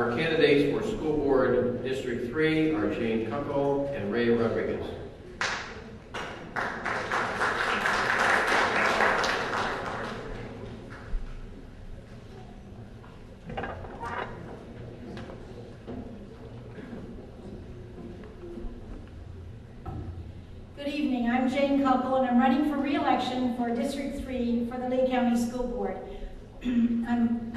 Our candidates for School Board District 3 are Jane Kunkel and Ray Rodriguez. Good evening, I'm Jane Kunkel and I'm running for re-election for District 3 for the Lee County School Board.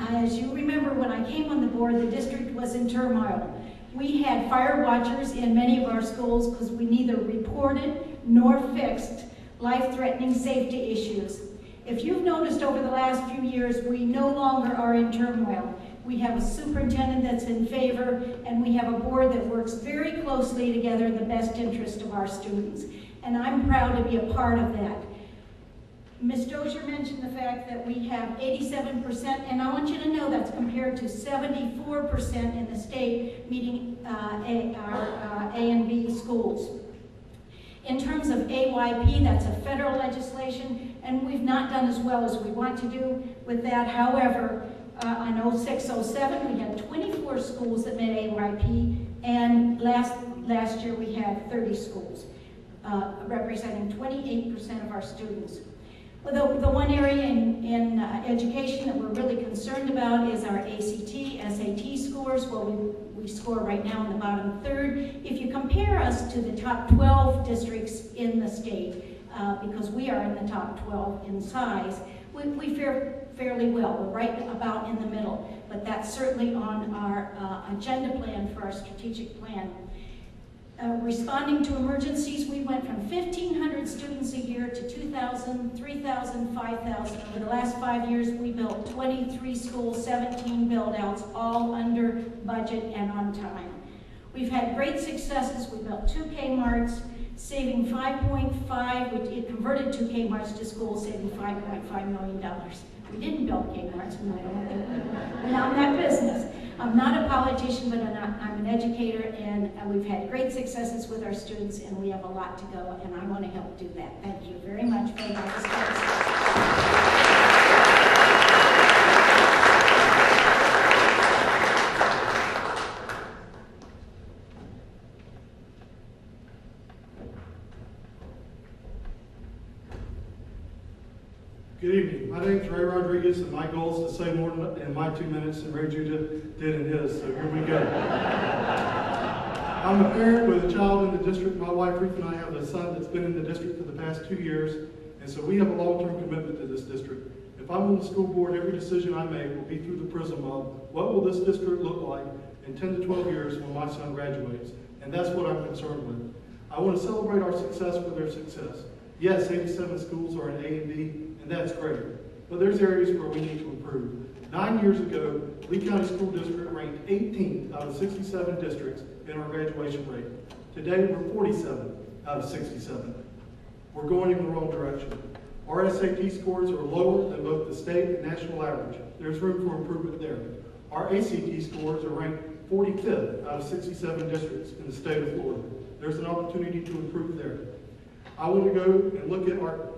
As you remember, when I came on the board, the district was in turmoil. We had fire watchers in many of our schools because we neither reported nor fixed life-threatening safety issues. If you've noticed over the last few years, we no longer are in turmoil. We have a superintendent that's in favor, and we have a board that works very closely together in the best interest of our students. And I'm proud to be a part of that. Ms. Dozier mentioned the fact that we have 87%, and I want you to know that's compared to 74% in the state meeting our A and B schools. In terms of AYP, that's a federal legislation, and we've not done as well as we want to do with that. However, on 06-07, we had 24 schools that met AYP, and last year we had 30 schools, representing 28% of our students. Well, the one area in education that we're really concerned about is our ACT, SAT scores. Well, we score right now in the bottom third. If you compare us to the top 12 districts in the state, because we are in the top 12 in size, we fare fairly well. We're right about in the middle, but that's certainly on our agenda plan for our strategic plan. Responding to emergencies, we went from 1,500 students a year to 2,000, 3,000, 5,000. Over the last 5 years, we built 23 schools, 17 build-outs, all under budget and on time. We've had great successes. We built 2 Kmarts, saving $5.5, it converted 2 Kmarts to schools, saving $5.5 million. We didn't build Kmarts, and I don't think we're not in that business. I'm not a politician, but I'm an educator, and we've had great successes with our students, and we have a lot to go, and I want to help do that. Thank you very much for your discussion. Good evening. My name is Ray Rodriguez, and my goal is to say more in my 2 minutes than Ray Judah did in his, so here we go. I'm a parent with a child in the district. My wife Ruth and I have a son that's been in the district for the past 2 years, and so we have a long-term commitment to this district. If I'm on the school board, every decision I make will be through the prism of what will this district look like in 10 to 12 years when my son graduates, and that's what I'm concerned with. I want to celebrate our success for their success. Yes, 87 schools are in A and B, and that's great. But there's areas where we need to improve. 9 years ago, Lee County School District ranked 18th out of 67 districts in our graduation rate. Today, we're 47 out of 67. We're going in the wrong direction. Our SAT scores are lower than both the state and national average. There's room for improvement there. Our ACT scores are ranked 45th out of 67 districts in the state of Florida. There's an opportunity to improve there. I want to go and look at our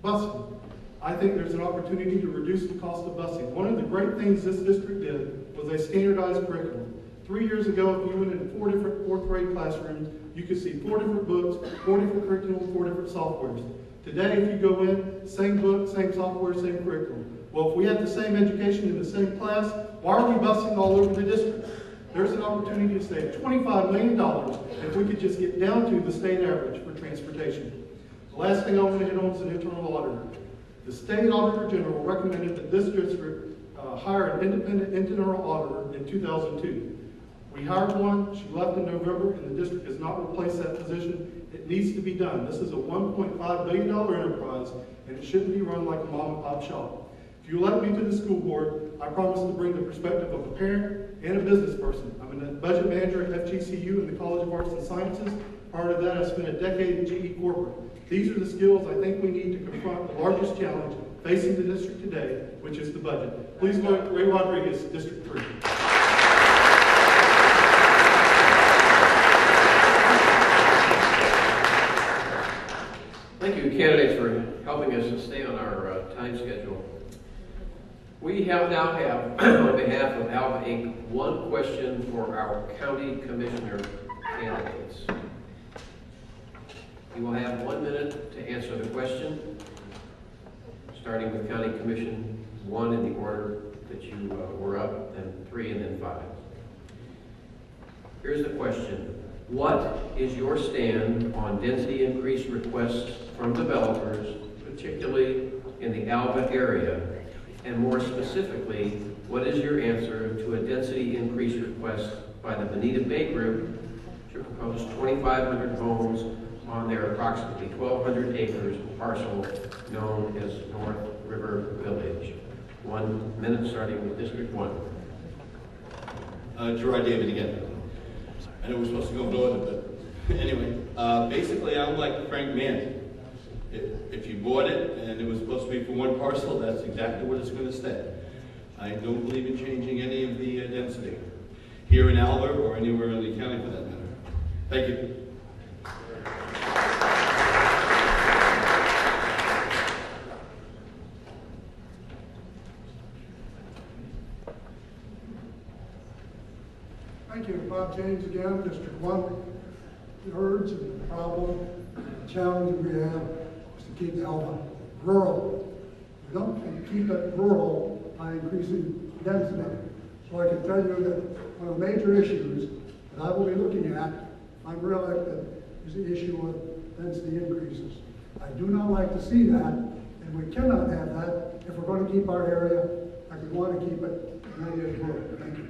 busing. I think there's an opportunity to reduce the cost of busing. One of the great things this district did was they standardized curriculum. 3 years ago, if you went into 4 different 4th grade classrooms, you could see 4 different books, 4 different curriculum, 4 different softwares. Today, if you go in, same book, same software, same curriculum. Well, if we have the same education in the same class, why are we busing all over the district? There's an opportunity to save $25 million if we could just get down to the state average for transportation. The last thing I want to hit on is an internal auditor. The state auditor general recommended that this district hire an independent internal auditor in 2002. We hired one, she left in November, and the district has not replaced that position. It needs to be done. This is a $1.5 billion enterprise, and it shouldn't be run like a mom and pop shop. If you elect me to the school board, I promise to bring the perspective of a parent and a business person. I'm a budget manager at FGCU in the College of Arts and Sciences. Prior to that, I spent a decade at GE Corporate. These are the skills I think we need to confront the largest challenge facing the district today, which is the budget. Please vote Ray Rodriguez, District 3. Thank you, candidates, for helping us to stay on our time schedule. We now have, on behalf of Alva Inc., one question for our county commissioner candidates. You will have 1 minute to answer the question, starting with County Commission 1 in the order that you were up, then 3, and then 5. Here's the question. What is your stand on density increase requests from developers, particularly in the Alva area? And more specifically, what is your answer to a density increase request by the Bonita Bay Group to propose 2,500 homes on their approximately 1,200 acres parcel known as North River Village? 1 minute starting with District 1. Gerard David again. I know we're supposed to go in order, but anyway, basically I'm like Frank Mann. If you bought it and it was supposed to be for one parcel, that's exactly what it's going to stay. I don't believe in changing any of the density here in Alva or anywhere in the county for that matter. Thank you. Thank you. Bob James again, District 1. The urge and the problem, the challenge that we have is to keep Alva rural. We don't keep it rural by increasing density. So I can tell you that one of the major issues that I will be looking at if I'm reelected is the issue of density increases. I do not like to see that, and we cannot have that if we're going to keep our area like we want to keep it, and that is rural. Thank you.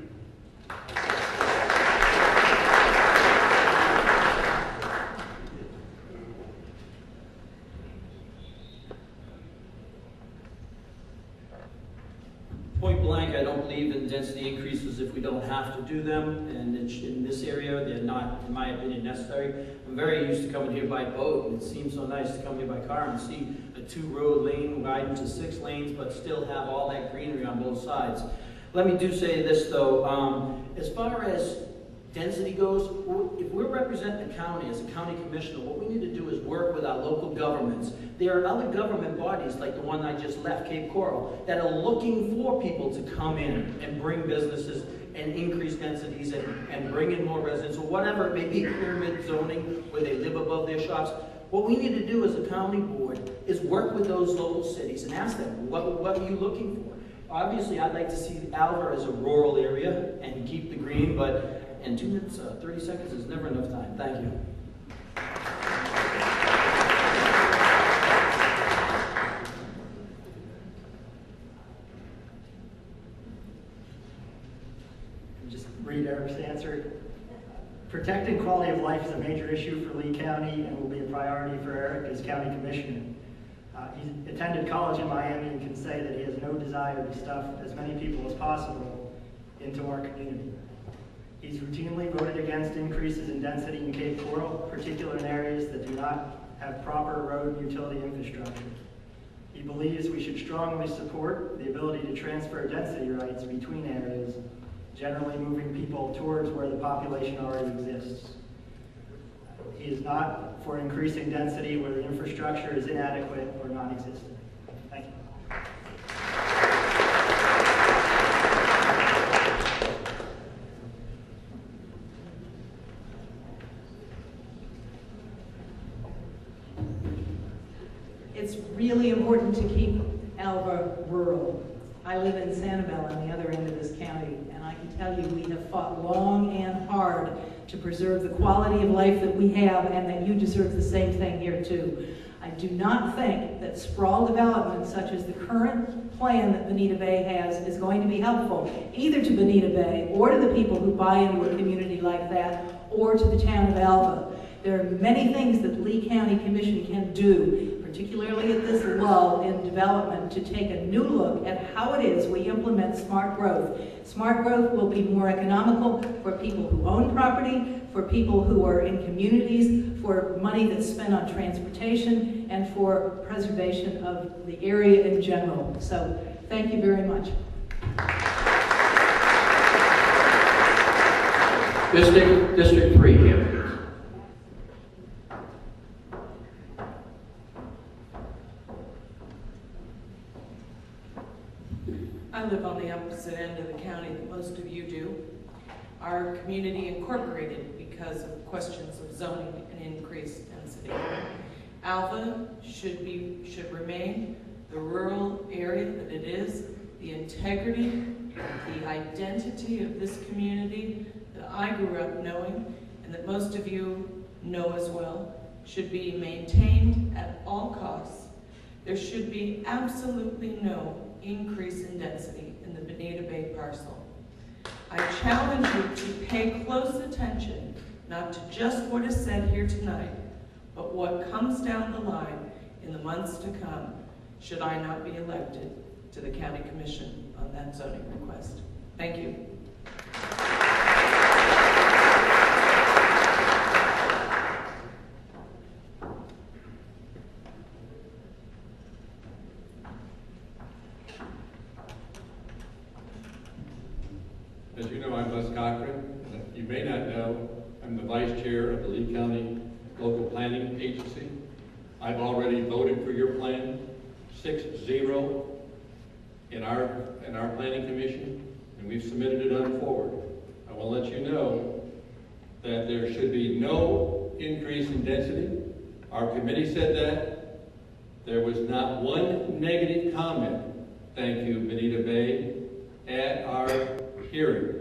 Point blank, I don't believe in density increases if we don't have to do them, and in this area, they're not, in my opinion, necessary. I'm very used to coming here by boat, and it seems so nice to come here by car and see a 2-road lane widened to 6 lanes, but still have all that greenery on both sides. Let me do say this, though. As far as density goes, if we're representing the county as a county commissioner, what we need to do is work with our local governments. There are other government bodies, like the one I just left, Cape Coral, that are looking for people to come in and bring businesses and increase densities and bring in more residents, or whatever it may be, pyramid zoning, where they live above their shops. What we need to do as a county board is work with those local cities and ask them, what are you looking for? Obviously, I'd like to see Alva as a rural area and keep the green, but and 2 minutes, 30 seconds is never enough time. Thank you. Just read Eric's answer. Protecting quality of life is a major issue for Lee County and will be a priority for Eric as county commissioner. He attended college in Miami and can say that he has no desire to stuff as many people as possible into our community. He's routinely voted against increases in density in Cape Coral, particularly in areas that do not have proper road and utility infrastructure. He believes we should strongly support the ability to transfer density rights between areas, generally moving people towards where the population already exists. He is not for increasing density where the infrastructure is inadequate or non-existent. Thank you. It's really important to keep Alva rural. I live in Sanibel on the other end of this county, and I can tell you we have fought long and hard to preserve the quality of life that we have, and that you deserve the same thing here too. I do not think that sprawl development such as the current plan that Bonita Bay has is going to be helpful either to Bonita Bay or to the people who buy into a community like that or to the town of Alva. There are many things that Lee County Commission can do, particularly at this lull in development, to take a new look at how it is we implement smart growth. Smart growth will be more economical for people who own property, for people who are in communities, for money that's spent on transportation, and for preservation of the area in general. So, thank you very much. District 3 candidates. I on the opposite end of the county that most of you do. Our community incorporated because of questions of zoning and increased density. Alva should remain the rural area that it is. The integrity, the identity of this community that I grew up knowing and that most of you know as well should be maintained at all costs. There should be absolutely no increase in density in the Bonita Bay parcel. I challenge you to pay close attention, not to just what is said here tonight, but what comes down the line in the months to come, should I not be elected to the County Commission on that zoning request. Thank you. As you know, I'm Les Cochran. You may not know, I'm the vice chair of the Lee County Local Planning Agency. I've already voted for your plan, 6-0 in our planning commission, and we've submitted it on forward. I will let you know that there should be no increase in density. Our committee said that. There was not one negative comment, thank you, Bonita Bay, at our hearing.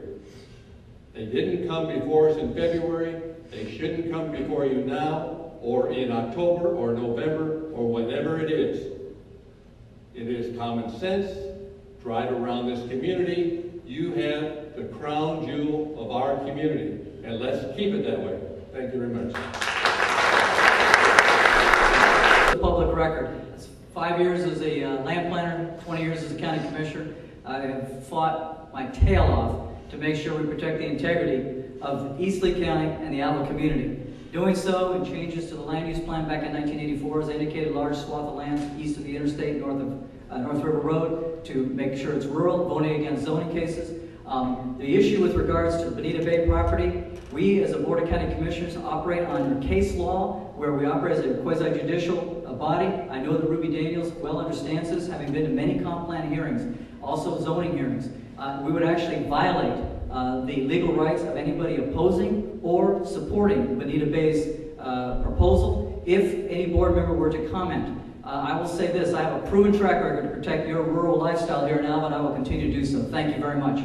They didn't come before us in February. They shouldn't come before you now, or in October, or November, or whenever it is. It is common sense. Drive around this community. You have the crown jewel of our community, and let's keep it that way. Thank you very much. The public record. It's 5 years as a land planner, 20 years as a county commissioner. I have fought my tail off to make sure we protect the integrity of East Lee County and the Alva community. Doing so in changes to the land use plan back in 1984 has indicated large swath of land east of the interstate, north of North River Road, to make sure it's rural, voting against zoning cases. The issue with regards to the Bonita Bay property, we as a Board of County Commissioners operate under case law, where we operate as a quasi-judicial body. I know that Ruby Daniels well understands this, having been to many comp plan hearings, also zoning hearings. We would actually violate the legal rights of anybody opposing or supporting Bonita Bay's proposal if any board member were to comment. I will say this, I have a proven track record to protect your rural lifestyle here in Alva, and I will continue to do so. Thank you very much.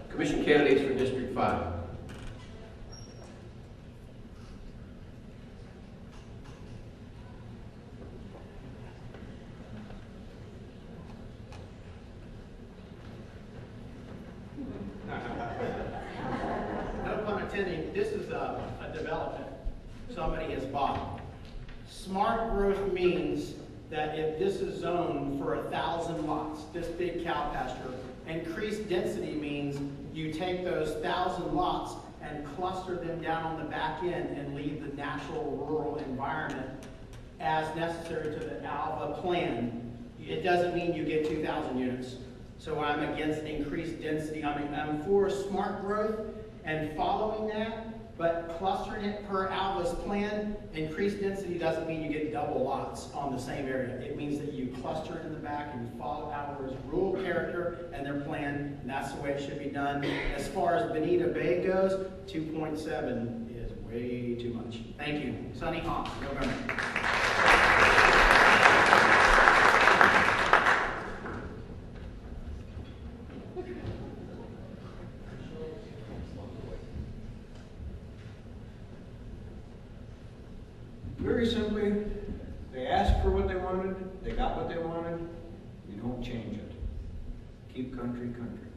Commission candidates for District 5. No pun intended, this is a development somebody has bought. Smart growth means that if this is zoned for 1,000 lots, this big cow pasture, increased density means you take those 1,000 lots and cluster them down on the back end and leave the natural rural environment as necessary to the Alva plan. It doesn't mean you get 2,000 units. So I'm against increased density. I'm for smart growth and following that, but clustering it per Alva's plan, increased density doesn't mean you get double lots on the same area. It means that you cluster it in the back and you follow Alva's rural character and their plan, and that's the way it should be done. As far as Bonita Bay goes, 2.7 is way too much. Thank you. Sunny Hawk, November. Very simply, they asked for what they wanted, they got what they wanted, you don't change it. Keep country country.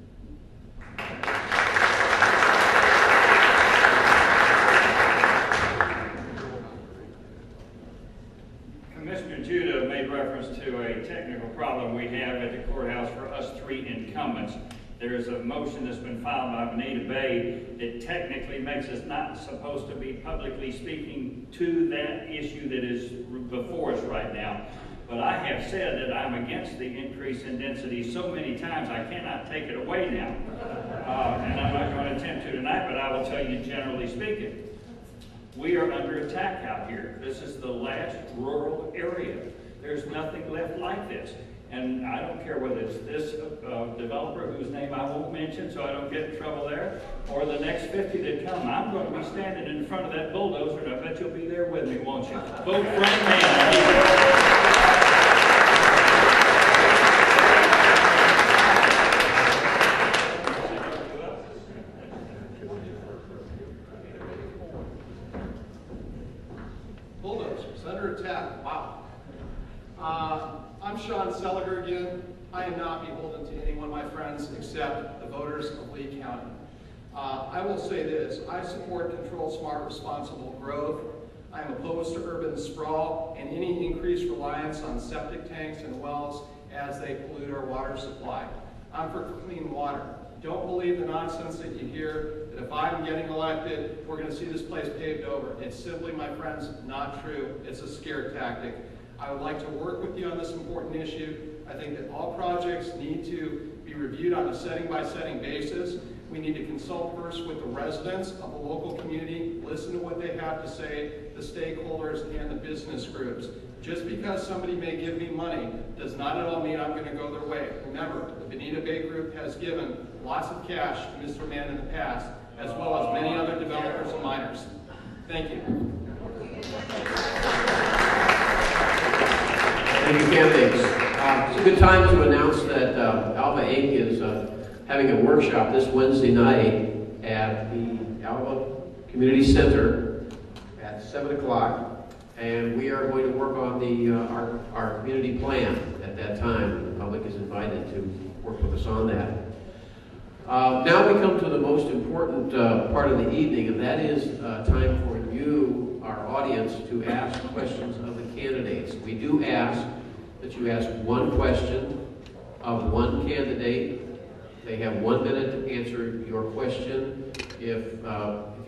Commissioner Judah made reference to a technical problem we have at the courthouse for us 3 incumbents. There is a motion that's been filed by Bonita Bay that technically makes us not supposed to be publicly speaking to that issue that is before us right now. But I have said that I'm against the increase in density so many times I cannot take it away now. And I'm not going to attempt to tonight, but I will tell you generally speaking. We are under attack out here. This is the last rural area. There's nothing left like this. And I don't care whether it's this developer whose name I won't mention so I don't get in trouble there, or the next 50 that come. I'm going to be standing in front of that bulldozer, and I bet you'll be there with me, won't you? Vote Frank Mann. Bulldozers under attack. Wow. I'm Sean Seliger again. I am not beholden to any one of my friends except the voters of Lee County. I will say this, I support controlled, smart, responsible growth. I am opposed to urban sprawl and any increased reliance on septic tanks and wells as they pollute our water supply. I'm for clean water. Don't believe the nonsense that you hear that if I'm getting elected, we're going to see this place paved over. It's simply, my friends, not true. It's a scare tactic. I would like to work with you on this important issue. I think that all projects need to be reviewed on a setting-by-setting basis. We need to consult first with the residents of the local community, listen to what they have to say, the stakeholders, and the business groups. Just because somebody may give me money does not at all mean I'm going to go their way. Remember, the Bonita Bay Group has given lots of cash to Mr. Mann in the past, as well as many other developers and miners. Thank you. Thank you, candidates. It's a good time to announce that Alva Inc. is having a workshop this Wednesday night at the Alva Community Center at 7 o'clock, and we are going to work on the our community plan at that time. The public is invited to work with us on that. Now we come to the most important part of the evening, and that is time for you, our audience, to ask questions of the candidates. We do ask that you ask one question of one candidate. They have 1 minute to answer your question. If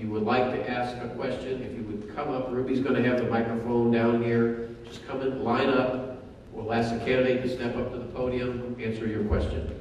you would like to ask a question, if you would come up, Ruby's going to have the microphone down here. Just come and line up. We'll ask the candidate to step up to the podium, answer your question.